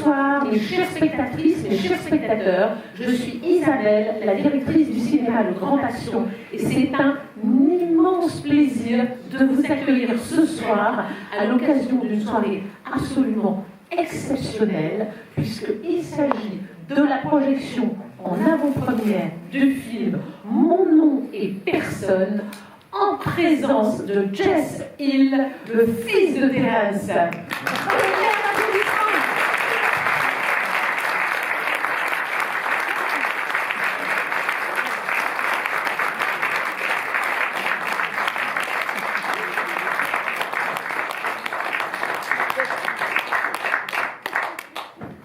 Bonsoir, mes chères spectatrices, mes chers spectateurs. Je suis Isabelle, la directrice du cinéma Le Grand Action, et c'est un immense plaisir de vous accueillir ce soir à l'occasion d'une soirée absolument exceptionnelle, puisqu'il s'agit de la projection en avant-première du film Mon nom et personne, en présence de Jess Hill, le fils de Terence.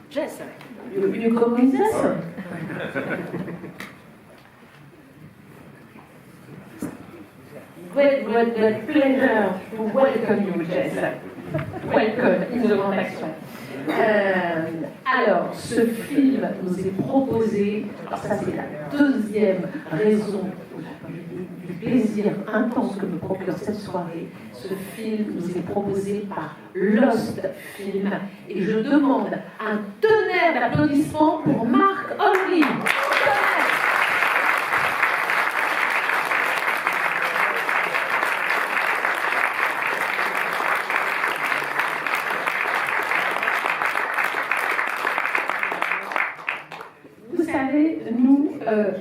Jess, you come with us? Great pleasure to welcome you, Jess. Welcome in the Grand Action. Alors, ce film nous est proposé, alors ça c'est la deuxième raison du plaisir intense que me procure cette soirée. Ce film nous est proposé par Lost Film, et je demande un tonnerre d'applaudissements pour Marc Henry. Nous,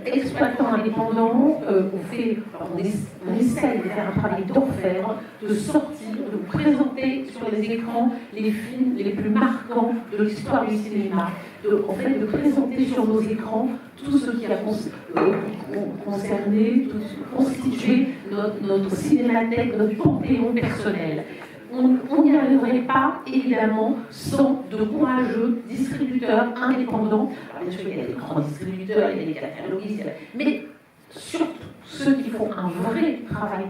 exploitants indépendants, on essaye de faire un travail d'orfèvre, de sortir, de présenter sur les écrans les films les plus marquants de l'histoire du cinéma, de présenter sur nos écrans tout ce qui a concerné, constitué notre cinémathèque, notre panthéon personnel. On n'y arriverait pas, évidemment, sans de courageux distributeurs indépendants. Alors, bien sûr, il y a des grands distributeurs, il y a des cataloguistes, mais surtout ceux qui font un vrai travail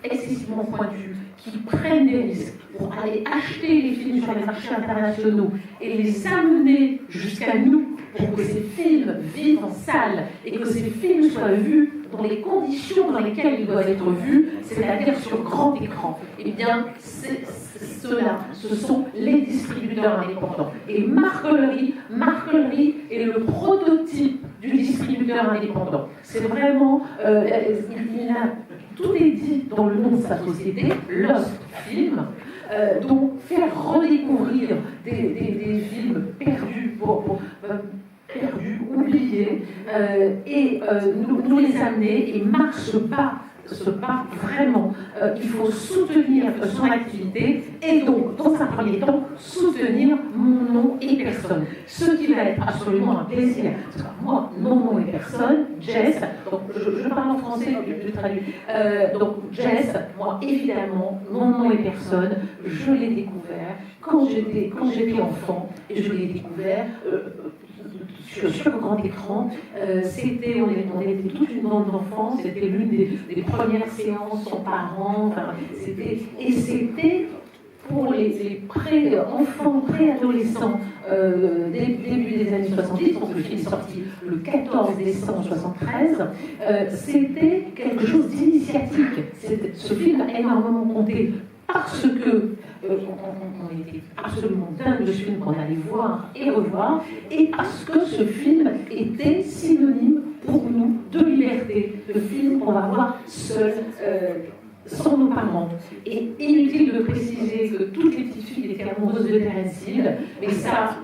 excessivement pointu, qui prennent des risques pour aller acheter les films sur les marchés internationaux et les amener jusqu'à nous pour que ces films vivent en salle et que ces films soient vus dans les conditions dans lesquelles ils doivent être vus, c'est-à-dire sur grand écran. Eh bien, ceux-là, ce sont les distributeurs indépendants. Et Marc Henry est le prototype du distributeur indépendant. C'est vraiment, tout est dit dans le nom de sa société, Lost Film. Donc faire redécouvrir des films perdus, oubliés, et nous les amener, et Marc se bat vraiment. Il faut soutenir son activité, et donc, dans un premier temps, soutenir Mon nom et personne. Ce qui va être absolument un plaisir. Parce que moi, Mon nom et personne, Jess, donc je parle en français, je traduis. Donc Jess, moi évidemment, Mon nom et personne, je l'ai découvert quand j'étais enfant, et je l'ai découvert sur le grand écran. On était toute une bande d'enfants, c'était l'une des premières séances sans parents, c'était pour les enfants, préadolescents, début des années 70, donc le film est sorti le 14 décembre 1973, c'était quelque chose d'initiatique. Ce film a énormément compté parce que on était absolument dingue de ce film qu'on allait voir et revoir, et parce que ce film était synonyme pour nous de liberté, le film qu'on va voir seul, sans nos parents. Et inutile de préciser que toutes les petites filles étaient amoureuses de Terence Hill, mais ça,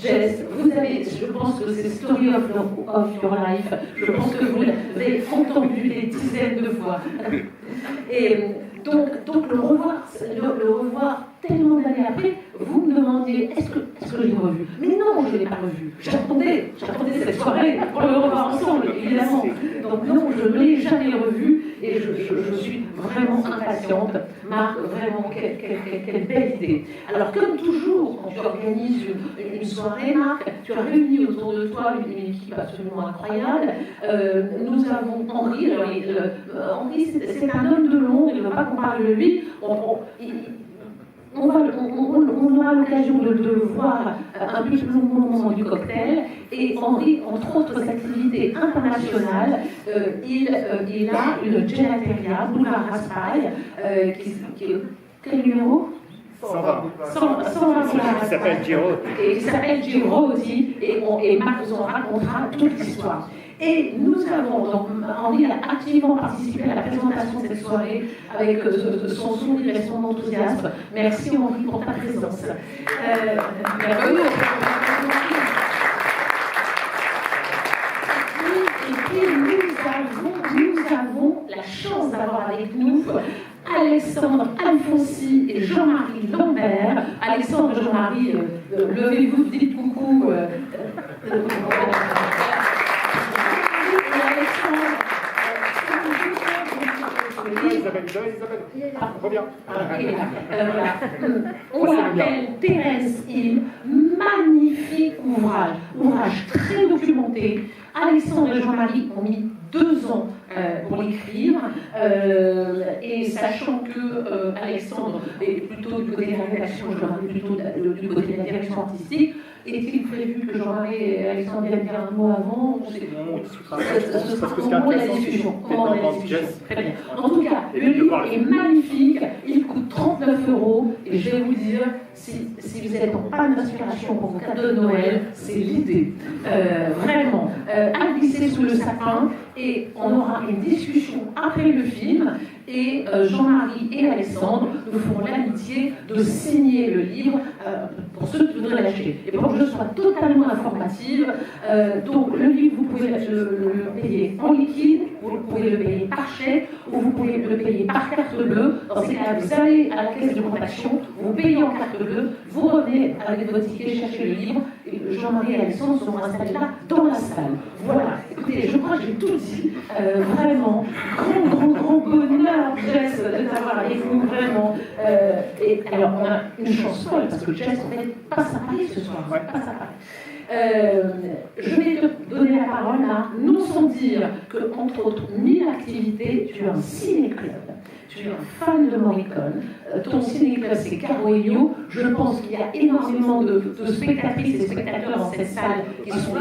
Jess, vous avez, je pense que c'est Story of Your Life, je pense que vous l'avez entendu des dizaines de fois. Et donc le revoir tellement d'années après, vous me demandiez, est-ce que je l'ai revu? Mais non, je ne l'ai pas revu. J'attendais cette soirée pour le revoir ensemble, évidemment. Donc non, je ne l'ai jamais revu, et je suis vraiment impatiente. Marc, vraiment, quelle belle idée. Alors, comme toujours, quand tu organises une soirée, Marc, tu as réuni autour de toi une équipe absolument incroyable. Nous avons Henry. Henry, c'est un homme de l'ombre, il ne veut pas qu'on parle de lui. On aura l'occasion de le voir un peu plus longuement au moment du cocktail. Et Henry, entre autres activités internationales, il a une gelateria, Boulevard Raspail, qui est quel numéro 120. 120 Il s'appelle Giro. Et il s'appelle Giro aussi, et Marc nous en racontera toute l'histoire. Et nous avons, donc Henri a activement participé à la présentation de cette soirée avec son sourire et son enthousiasme. Merci Henri pour ta présence. Merveilleux. Et puis nous avons la chance d'avoir avec nous Alexandre Alfonsi et Jean-Marie Lambert. Alexandre et Jean-Marie, levez-vous, dites coucou. Isabelle, reviens. On l'appelle Thérèse Hill, magnifique ouvrage très documenté. Alexandre et Jean-Marie ont mis 2 ans pour l'écrire, et sachant que Alexandre est plutôt du côté de la rédaction, Jean-Marie plutôt du côté de la direction artistique, est-il prévu que Jean-Marie et Alexandre viennent dire un mot avant? Ce sera au moment de la discussion. Très bien. En tout cas, le livre est magnifique, il coûte 39 €, et je vais vous dire, si vous êtes en panne d'inspiration pour vos cadeaux de Noël, c'est l'idée. Vraiment, à glisser sous le sapin, et on aura une discussion après le film, et Jean-Marie et Alexandre nous feront l'amitié de signer le livre pour ceux qui voudraient l'acheter. Et pour que je sois totalement informative, donc le livre, vous pouvez le payer en liquide, vous pouvez le payer par chèque, ou vous pouvez le payer par carte bleue. Dans ces cas-là, vous allez à la caisse de contaction, vous payez en carte bleue, vous revenez avec votre ticket chercher le livre, et Jean-Marie et Alexandre seront installés là, dans la salle. Voilà. Écoutez, je crois que j'ai tout dit. Vraiment, grand bonheur, Jess, de t'avoir avec nous, vraiment. Et alors, on a une chance folle, parce que Jess, en fait, passe à Paris ce soir. Passe à Paris. Je vais te donner la parole là, non sans dire que, entre autres 1000 activités, tu es un ciné-club. Tu es un fan de Morricone. Ton ciné-club, c'est Caro Elio. Je pense qu'il y a énormément de spectatrices et spectateurs dans cette salle qui sont des...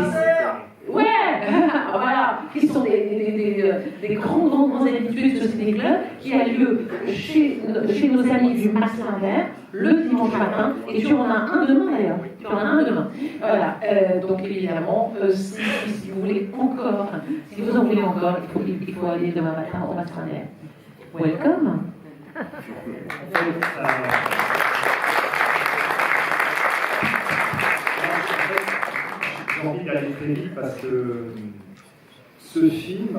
Ouais, voilà, qui sont des grands habitués de ce ciné-club, qui a lieu chez nos amis du Masselin Vert le dimanche matin, et tu en as un demain d'ailleurs. Tu en as un demain. Voilà, donc évidemment, si vous voulez encore, si vous en voulez encore, il faut aller demain matin au Masselin Vert. Welcome. J'ai envie d'aller très vite parce que ce film,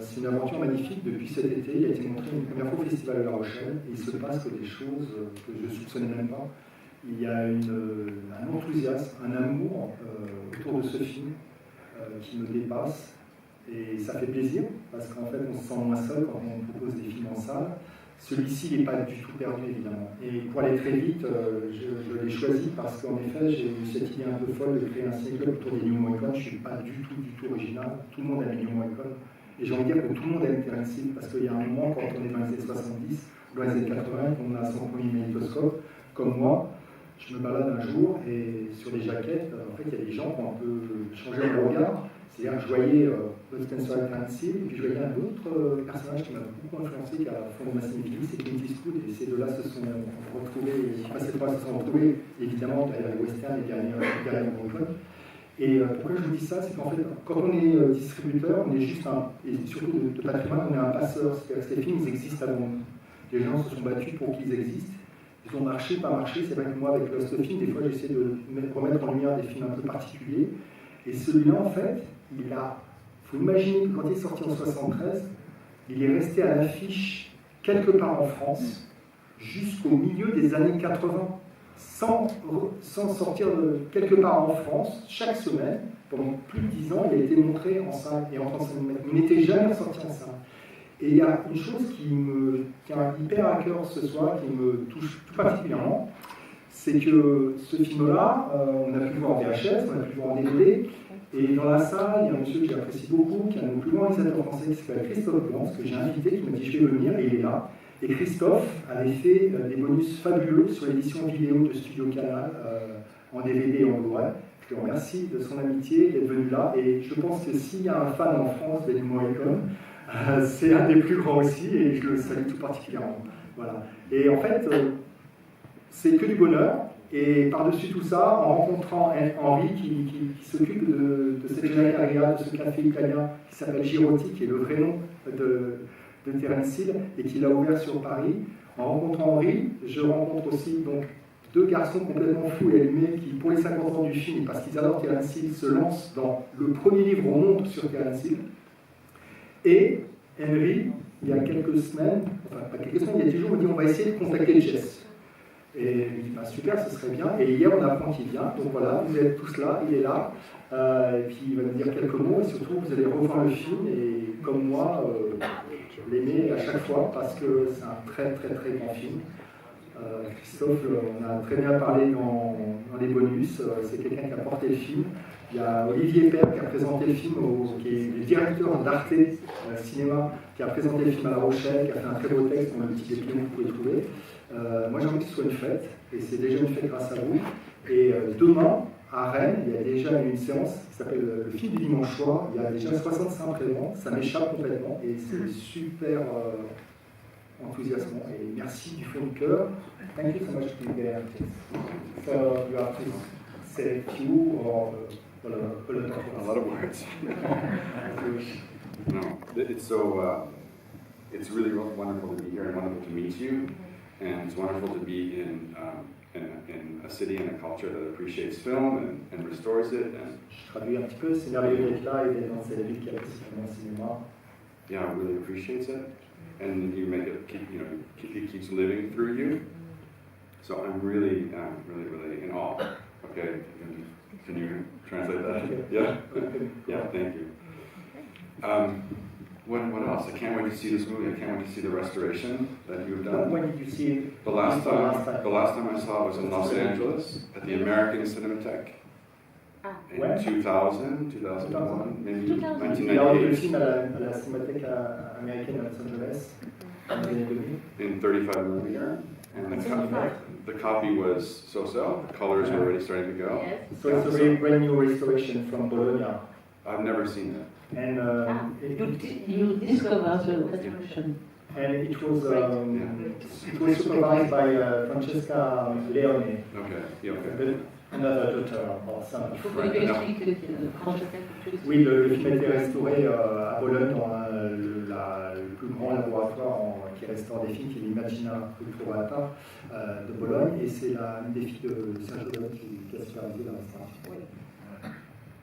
c'est une aventure magnifique. Depuis cet été, il a été montré une première fois au Festival de La Rochelle. Et il se passe des choses que je ne soupçonnais même pas. Il y a un enthousiasme, un amour autour de ce film qui me dépasse. Et ça fait plaisir parce qu'en fait, on se sent moins seul quand on propose des films en salle. Celui-ci n'est pas du tout perdu, évidemment. Et pour aller très vite, je l'ai choisi parce qu'en effet, j'ai eu cette idée un peu folle de créer un ciné-club autour des New Morricone. Je ne suis pas du tout original. Tout le monde aime les New Morricone. Et j'ai envie de dire que tout le monde aime Terence Hill parce qu'il y a un moment, quand on est dans les années 70, dans les années 80, on a son premier magnétoscope, comme moi. Je me balade un jour et sur les jaquettes, en fait, il y a des gens qui ont un peu changé le regard. C'est-à-dire que je voyais Bud Spencer et Terence Hill, et puis je voyais un autre personnage qui m'a beaucoup influencé, qui a fondé ma cinéphilie, c'est Clint Eastwood, et ces deux-là se sont retrouvés, se sont retrouvés évidemment derrière les westerns et derrière Morricone. Et pourquoi je vous dis ça, c'est qu'en fait, quand on est distributeur, on est juste et surtout de patrimoine, on est un passeur, c'est-à-dire que ces films, ils existent avant nous. Les gens se sont battus pour qu'ils existent. Ils ont marché, pas marché. C'est vrai que moi, avec Lost Film, des fois, j'essaie de remettre en lumière des films un peu particuliers. Et celui-là, en fait, il faut imaginer que quand il est sorti en 1973, il est resté à l'affiche quelque part en France jusqu'au milieu des années 80, sans sortir quelque part en France, chaque semaine, pendant plus de 10 ans, il a été montré en salle et en temps cinématique. Il n'était jamais sorti en salle. Et il y a une chose qui me tient hyper à cœur ce soir, qui me touche tout particulièrement, c'est que ce film-là, on a pu le voir en VHS, on a pu le voir en DVD, et dans la salle, il y a un monsieur que j'apprécie beaucoup, qui est un de nos plus grands réalisateurs français, qui s'appelle Christophe Blanc, que j'ai invité, qui m'a dit je vais venir, et il est là. Et Christophe avait fait des bonus fabuleux sur l'édition vidéo de Studio Canal, en DVD et en Blu-ray. Je le remercie de son amitié, d'être venu là, et je pense que s'il y a un fan en France d'Ennio Morricone, c'est un des plus grands aussi, et je le salue tout particulièrement. Voilà. Et en fait, c'est que du bonheur. Et par-dessus tout ça, en rencontrant Henri qui s'occupe de cette gelateria, de ce café italien qui s'appelle Girotti, qui est le vrai nom de Terence Hill, et qui l'a ouvert sur Paris. En rencontrant Henri, je rencontre aussi donc, deux garçons complètement fous et allumés qui, pour les 50 ans du film, parce qu'ils adorent Terence Hill, se lancent dans le premier livre au monde sur Terence Hill. Et Henry, il y a quelques semaines, il y a 10 jours, me dit on va essayer de contacter Jess. Et il dit bah, super, ce serait bien. Et hier, on apprend qu'il vient. Donc voilà, vous êtes tous là, il est là. Et puis il va nous dire quelques mots. Et surtout, vous allez revoir le film. Et comme moi, l'aimer à chaque fois parce que c'est un très très très grand film. Christophe, on a très bien parlé dans les bonus. C'est quelqu'un qui a porté le film. Il y a Olivier Père qui a présenté le film, qui est le directeur d'Arte Cinéma, qui a présenté le film à La Rochelle, qui a fait un très beau texte, on a un petit dépliant que vous pouvez trouver. Moi j'ai envie que ce soit une fête, et c'est déjà une fête grâce à vous. Et demain, à Rennes, il y a déjà une séance qui s'appelle le film du dimanche soir. Il y a déjà 65 présents, ça m'échappe complètement, et c'est super enthousiasmant. Et merci du fond du cœur. Thank you so much to be there. So you have to say few or a lot of words. No, it's so. It's really wonderful to be here and wonderful to meet you, and it's wonderful to be in a city and a culture that appreciates film and restores it. And je traduis un petit peu. C'est merveilleux d'être là et d'être dans cette ville qui apprécie le cinéma. Yeah, really appreciates it, and you make it keep. It keeps living through you. So I'm really in awe. Okay. Can you translate that? Yeah? Yeah, thank you. What else? I can't wait to see this movie. I can't wait to see the restoration that you've done. When did you see it? The last time I saw it was in Los Angeles at the American Cinematheque in 2000, 2001, maybe 1998. La Cinémathèque américaine à Los Angeles en 2000. In 35mm. And the copy was so-so. The colors were already starting to go. Yes. So it's a brand new restoration from Bologna. I've never seen it. And You discover the restoration. And it was supervised by Francesca Leone, Okay. Yeah, okay. another daughter or son. Il faut que tu expliques quand je fais. Oui, le film a été restauré à Bologne dans le plus grand laboratoire qui restaure des films, qui est l'Imagina Culturata de Bologne, et c'est une des filles de Sergio Leone qui a supervisé la restauration.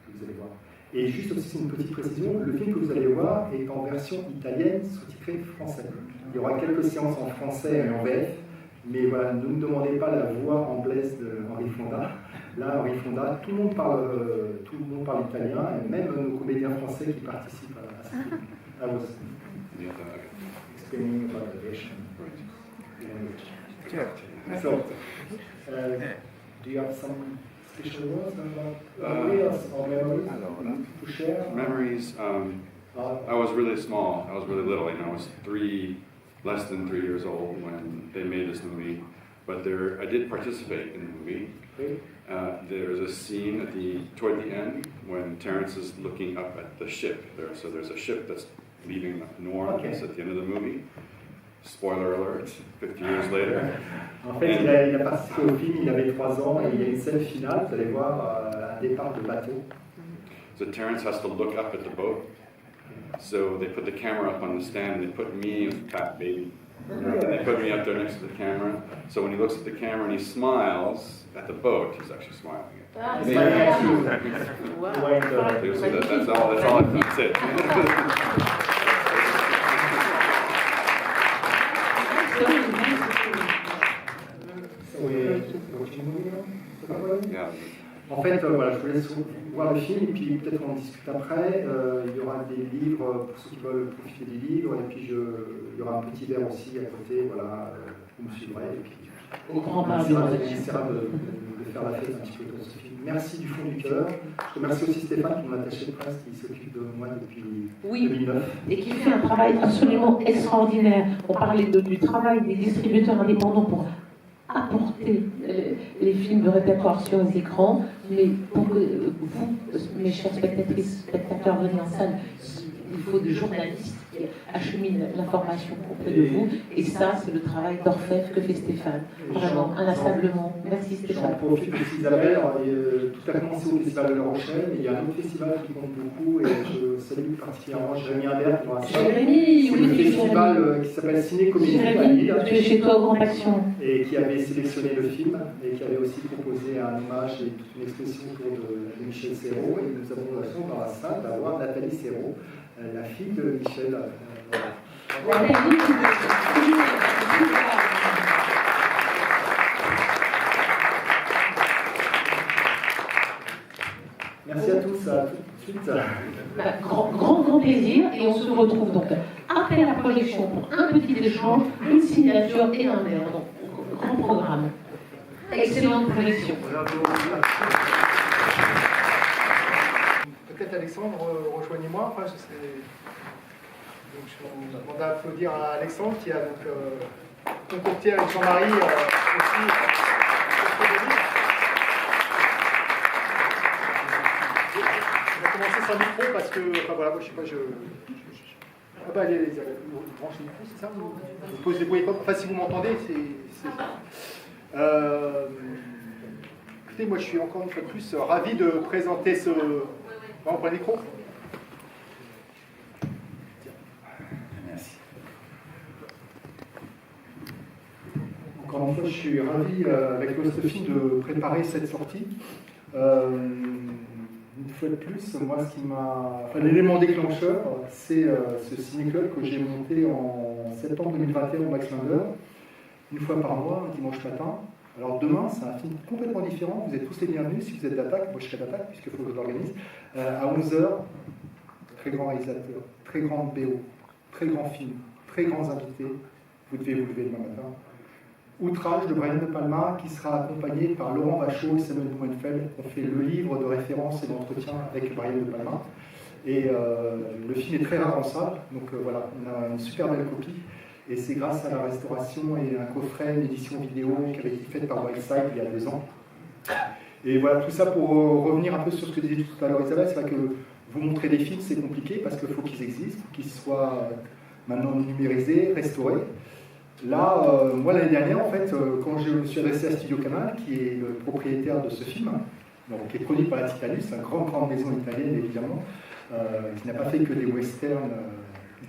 Vous allez voir. Et juste aussi une petite précision, le film que vous allez voir est en version italienne sous-titrée français. Il y aura quelques séances en français et en VF, mais voilà, ne me demandez pas la voix anglaise de Henri Fonda. Là, Henri Fonda, tout le monde parle italien, et même nos comédiens français qui participent à ce film. I was explaining about the Russian language. So, do you have some special words about memories or memories to share? Memories. I was really small. I was really little. I was less than 3 years old when they made this movie. But I did participate in the movie. There's a scene toward the end when Terence is looking up at the ship. So there's a ship that's leaving Norm. That's at the end of the movie. Spoiler alert, 50 years later. En fait, il a participé au film, il avait 3 ans, et il y a une scène finale, vous allez voir, un départ de bateau. So Terence has to look up at the boat. So they put the camera up on the stand, and they put me, fat baby, and they put me up there next to the camera. So when he looks at the camera and he smiles at the boat, he's actually smiling. Wow. That's all. That's it. Yeah. En fait, voilà, je vous laisse voir le film et puis peut-être on en discute après. Il y aura des livres pour ceux qui veulent profiter des livres, et puis il y aura un petit verre aussi à côté. Voilà, vous me suivrez. Et puis Au grand on essaiera de faire la fête un petit peu dans ce film. Merci du fond du cœur. Je remercie aussi Stéphane, mon attaché de presse, qui s'occupe de moi depuis 2009. Et qui fait un travail absolument extraordinaire. On parlait du travail des distributeurs indépendants pour apporter les films de répertoire sur les écrans, mais pour que vous, mes chers spectatrices, spectateurs venus en salle, faut des journalistes qui acheminent l'information auprès de vous. Et ça, c'est le travail d'orfèvre que fait Stéphane. Vraiment, inlassablement. Merci J'en Stéphane. profite aussi, Isabelle, tout a commencé au Festival de La Rochelle, et il y a un autre festival qui compte beaucoup, et je salue particulièrement Jérémy Imbert qui doit Jérémy, c'est le festival qui s'appelle Ciné Comédie à Jérémy, Lille, tu es chez toi au Grand Action. et qui avait sélectionné le film, et qui avait aussi proposé un hommage et toute une exposition autour de Michel Serrault, et nous avons la chance dans la salle d'avoir Nathalie Serrault, la fille de Michel. Voilà. Merci à tous, à tout de suite. Grand plaisir, et on se retrouve donc après la projection pour un petit échange, une signature et un verre. Donc, grand programme. Excellente projection. Peut-être Alexandre, rejoignez-moi. Enfin, donc, je vais demander à applaudir à Alexandre qui a donc concocté avec Jean-Marie aussi. On va commencer sans micro parce que, enfin voilà, moi je sais pas, ah bah allez, vous branchez le micro, c'est ça? Vous posez des bruits, enfin si vous m'entendez, c'est ça. Écoutez, moi je suis encore une fois de plus ravi de présenter ce... On prend le micro. Merci. Encore une fois, je suis ravi avec l'Ostefine de préparer cette sortie. Une fois de plus, moi, ce qui m'a. Enfin, l'élément déclencheur, c'est ce ciné-club que j'ai monté en septembre 2021 au Max Linder, une fois par mois, un dimanche matin. Alors demain, c'est un film complètement différent. Vous êtes tous les bienvenus si vous êtes d'attaque. Moi, je serai d'attaque puisqu'il faut que je l'organise. À 11h, très grand réalisateur, très grande BO, très grand film, très grands invités. Vous devez vous lever demain matin. Outrage de Brian De Palma, qui sera accompagné par Laurent Vachaud et Samuel Blumenfeld, qui ont fait le livre de référence et d'entretien avec Brian De Palma. Et le film est très rare en salle, donc voilà, on a une super belle copie. Et c'est grâce à la restauration et un coffret, une édition vidéo qui avait été faite par Wildside il y a 2 ans. Et voilà, tout ça pour revenir un peu sur ce que disait tout à l'heure Isabelle, c'est vrai que vous montrer des films, c'est compliqué parce qu'il faut qu'ils existent, qu'ils soient maintenant numérisés, restaurés. Là, moi l'année dernière, en fait, quand je me suis adressé à Studio Canal, qui est le propriétaire de ce film, donc, qui est produit par la Titanus, une grande maison italienne évidemment, qui n'a pas fait que des westerns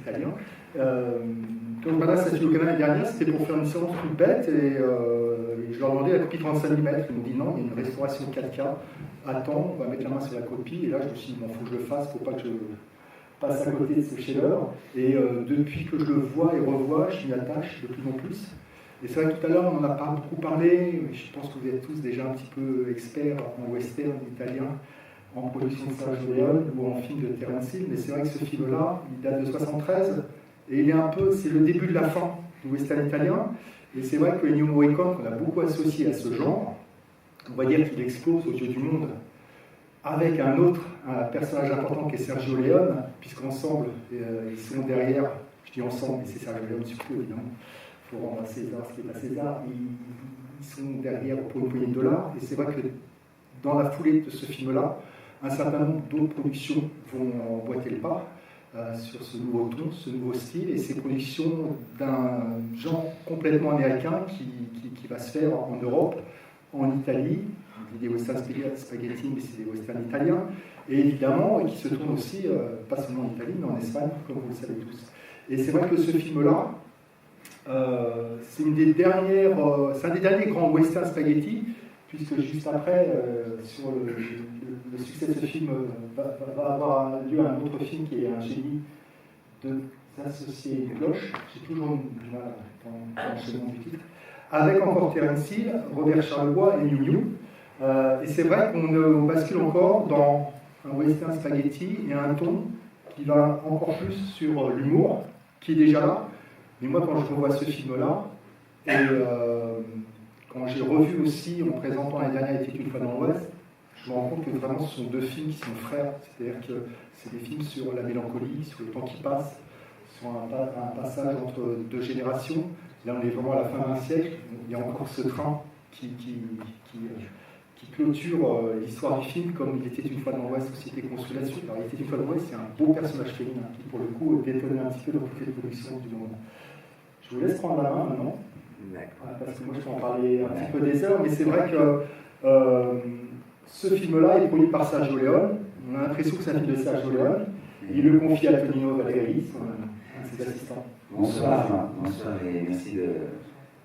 italiens. Quand je m'adresse à Studio Canal l'année dernière, c'était pour faire une séance toute bête, et je leur demandais la copie 35 mm. Ils m'ont dit non, il y a une restauration 4K, attends, on va mettre la main sur la copie, et là je me suis dit, bon, il faut que je le fasse, il ne faut pas que je passe à côté de ce chef-d'œuvre. Et depuis que je le vois et revois, je m'y attache de plus en plus. Et c'est vrai que tout à l'heure, on n'en a pas beaucoup parlé, mais je pense que vous êtes tous déjà un petit peu experts en western italien, en production de Sergio Leone ou en film de Terence Hill, mais c'est vrai que ce film-là, il date de 73, et il est un peu, c'est le début de la fin du western italien, et c'est vrai que Ennio Morricone, qu'on a beaucoup associé à ce genre, on va dire qu'il explose aux yeux du monde, avec un personnage important qui est Sergio Leone, puisqu'ensemble, ils sont derrière, je dis ensemble, mais c'est Sergio Leone surtout évidemment, il faut rendre à César ce qui est à César, ils sont derrière pour une poignée de dollars, et c'est vrai que dans la foulée de ce film-là, un certain nombre d'autres productions vont emboîter le pas sur ce nouveau ton, ce nouveau style, et ces productions d'un genre complètement américain qui va se faire en Europe, en Italie, des westerns spaghetti, mais c'est des westerns italiens, et évidemment qui se tournent aussi, pas seulement en Italie, mais en Espagne, comme vous le savez tous. Et c'est vrai que ce film-là, c'est un des derniers grands westerns spaghetti, puisque juste après, sur le succès de ce film, va avoir lieu un autre film qui est Un génie d'associer une cloche. J'ai toujours du mal dans l'enchaînement du titre. Avec encore Terence Hill, Robert Charlebois et Miu Miu. Et c'est vrai qu'on bascule encore dans un western spaghetti et un ton qui va encore plus sur l'humour, qui est déjà là. Mais moi, quand je revois ce film-là, et quand j'ai revu aussi, en présentant l'année dernière Était une fois dans l'Ouest, je me rends compte que vraiment ce sont 2 films qui sont frères. C'est-à-dire que c'est des films sur la mélancolie, sur le temps qui passe, sur un passage entre 2 générations. Là, on est vraiment à la fin d'un siècle. Il y a encore ce train qui clôture l'histoire du film comme Il était une fois dans l'Ouest, Société construite là-dessus. Alors, Il était une fois dans l'Ouest, c'est un beau personnage féminin qui, pour le coup, détonne un petit peu dans toutes les productions du monde. Je vous laisse prendre la main maintenant, parce que moi je peux en parler un petit peu des heures, mais c'est vrai que ce film-là est produit par Sergio Leone. On a l'impression que c'est un film de Sergio Leone. Il le confie à Tonino Valleris, un de ses assistants. Bonsoir et merci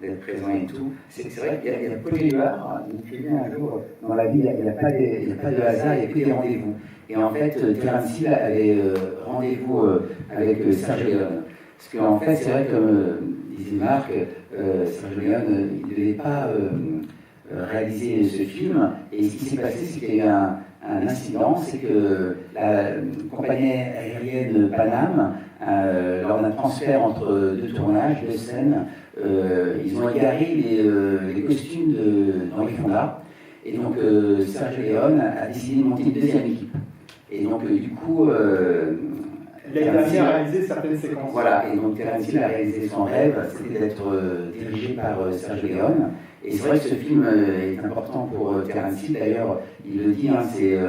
d'être présent et tout. C'est vrai qu'il y a peu d'erreurs. Il écrivait un jour, dans la vie, il n'y a pas de hasard, il n'y a que des rendez-vous. Et en fait, Terence Hill avait rendez-vous avec Sergio Leone. Parce qu'en fait, c'est vrai, comme disait Marc, Sergio Leone, il ne devait pas réaliser ce film. Et ce qui s'est passé, c'est qu'il y a eu un incident, c'est que la compagnie aérienne Paname, lors d'un transfert entre deux tournages, deux scènes, ils ont égaré les costumes d'Henri Fonda. Et donc Sergio Leone a décidé de monter une deuxième équipe. Et donc du coup... il a été à réaliser certaines séquences. Voilà, et donc Terence Hill a réalisé son rêve, c'était d'être dirigé par Sergio Leone. Et c'est vrai que ce film est important pour Terence Hill, d'ailleurs, il le dit, hein, c'est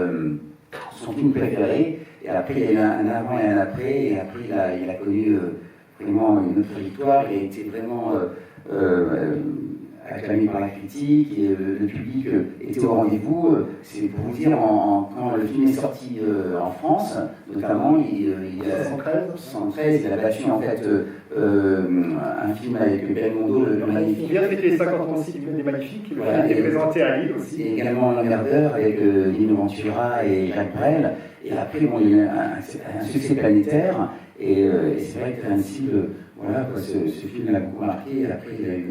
son film préféré. Et après, il y a eu un avant et un après, et après, il a connu vraiment une autre victoire. Il a été vraiment acclamé par la critique, et le public était au rendez-vous. C'est pour vous dire, quand le film est sorti en France, notamment, il a battu en fait un film avec Belmondo, le Magnifique. Il vient de fêter les 50 ans aussi des Magnifiques, le film était présenté à Lille aussi. Et également L'Emmerdeur avec Lino Ventura et Jacques Brel. Et après, bon, il y a eu un succès planétaire. Et c'est vrai que Terence Hill, voilà, ce film l'a beaucoup marqué. Après, il a eu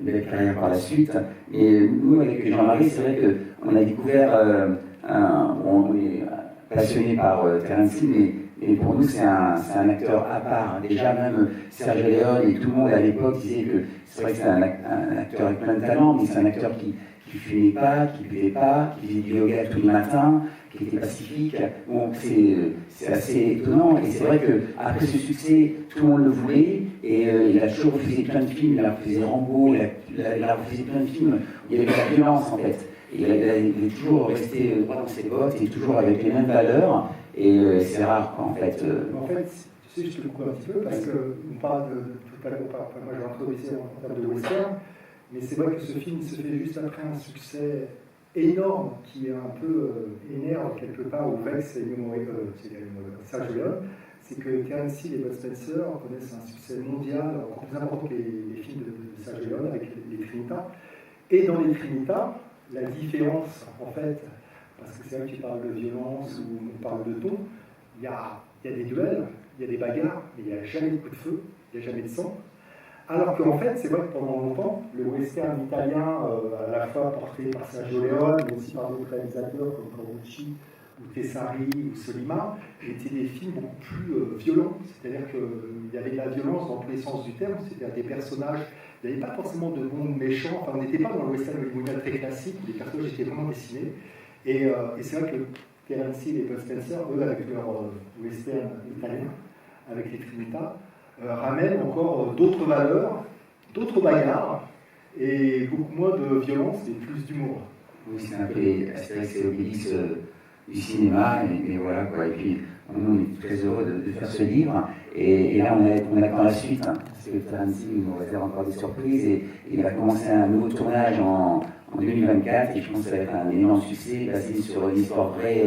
une belle carrière par la suite. Et nous, avec Jean-Marie, c'est vrai qu'on a découvert, on est passionné par Terence Hill, mais pour nous, c'est un acteur à part. Déjà, même Sergio Leone et tout le monde à l'époque disait que c'est vrai que c'est un acteur avec plein de talent, mais c'est un acteur qui ne fumait pas, qui ne buvait pas, qui faisait du yoga tous les matins, qui était pacifique. Bon, c'est assez étonnant. Et c'est vrai qu'après ce succès, tout le monde le voulait. Et il a toujours refusé plein de films. Il a refusé Rambo, il a refusé plein de films où il y avait de la violence, en fait. Et il est toujours resté droit dans ses bottes et toujours avec les mêmes valeurs. Et c'est rare, quoi, en fait. En fait, tu sais, je te coupe un petit peu parce qu'on parle de tout à l'heure, moi j'ai introduit en termes de western, mais c'est vrai que ce film se fait juste après un succès énorme qui est un peu énerve quelque part ou vexe Sergio Leone, c'est que Terence Hill et Bud Spencer connaissent un succès mondial encore plus important que les films de Sergio Leone avec les Trinitas. Et dans les Trinitas, la différence, en fait, parce que c'est vrai que tu parles de violence ou on parle de ton, il y a des duels, il y a des bagarres, mais il n'y a jamais de coup de feu, il n'y a jamais de sang. Alors qu'en fait, c'est vrai que pendant longtemps, le western italien, à la fois porté par Sergio Leone, mais aussi par d'autres réalisateurs comme Corbucci, ou Tessari, ou Sollima, étaient des films beaucoup plus violents. C'est-à-dire qu'il y avait de la violence dans tous les sens du terme, c'est-à-dire des personnages, il n'y avait pas forcément de bons ou de méchants, enfin on n'était pas dans le western hollywoodien très classique, où les personnages étaient vraiment dessinés. Et c'est vrai que Terence Hill et Bud Spencer, eux, avec leur western italien, avec les Trinitas, ramènent encore d'autres valeurs, d'autres bagarres, et beaucoup moins de violence et plus d'humour. Oui, c'est un peu Astérix et Obélix du cinéma, et voilà, quoi. Et puis, nous, on est très heureux de faire ce livre, et là, on attend la suite, hein, parce que Terence Hill nous réserve encore des surprises, et il va commencer un nouveau tournage en 2024, et je pense que ça va être un énorme succès, basé sur une histoire vraie,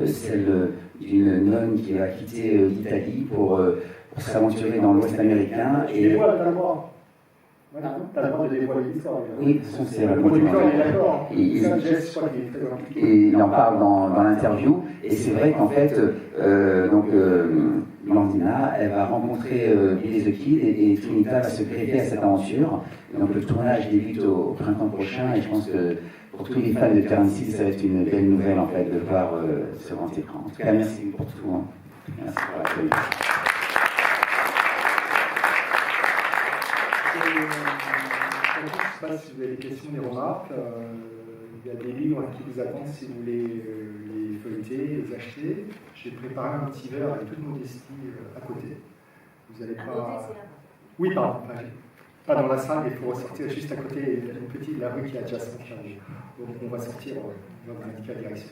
celle d'une nonne qui va quitter l'Italie pour s'aventurer dans l'Ouest américain. Et voilà, t'as le droit. Voilà, t'as le droit de dévoiler l'histoire. Oui, de toute façon, c'est le producteur, il est d'accord. Je crois qu'il est très impliqué. Et il en parle dans l'interview, et c'est vrai qu'en fait, Blandina, elle va rencontrer Billy the Kid, et Trinita va se greffer à cette aventure. Et donc le tournage débute au printemps prochain, et je pense que pour tous les fans de Terence Hill, ça va être une belle nouvelle en fait de voir ce grand écran. En tout cas, merci pour tout. Hein. Merci pour l'accueil. Je ne sais pas si vous avez des questions, des remarques. Il y a des livres qui vous attendent si vous voulez les feuilleter, les acheter. J'ai préparé un petit verre avec toute modestie à côté. Vous n'allez pas. Oui, pardon. pas dans la salle, mais il faut ressortir juste à côté, la rue qui est adjacente. Donc on va sortir, on va vous indiquer la direction.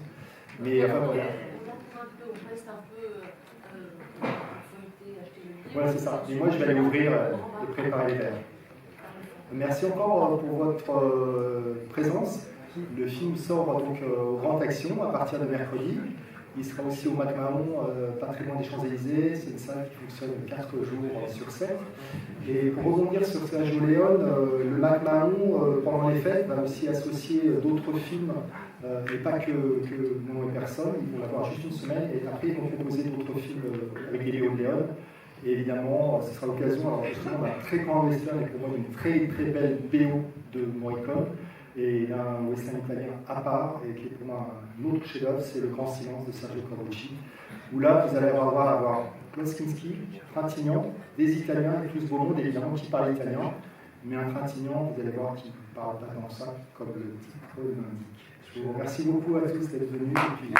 Mais enfin voilà. Voilà, c'est ça. Et moi, je vais aller ouvrir et préparer les verres. Merci encore pour votre présence. Le film sort donc au Grand Action à partir de mercredi. Il sera aussi au Mac Mahon, pas très loin des Champs-Élysées. C'est une salle qui fonctionne 4 jours sur 7. Et pour rebondir sur Sergio Leone, le Mac Mahon, pendant les fêtes, va aussi associer d'autres films, et pas que Mon et Personne. Ils vont l'avoir juste une semaine et après ils vont proposer d'autres films avec les Léo Leone. Et évidemment, ce sera l'occasion d'un très grand western et pour moi une très très belle BO de Morricone. Et un western italien à part, et qui est pour moi un autre chef-d'œuvre, c'est Le Grand Silence de Sergio Corbucci, où là vous allez avoir Klaus Kinski, Trintignant, des Italiens et tout ce beau monde évidemment qui parle italien, mais un Trintignant, vous allez voir, qui ne parle pas dans ça, comme le titre l'indique. Je vous remercie beaucoup à tous d'être venus. Et puis,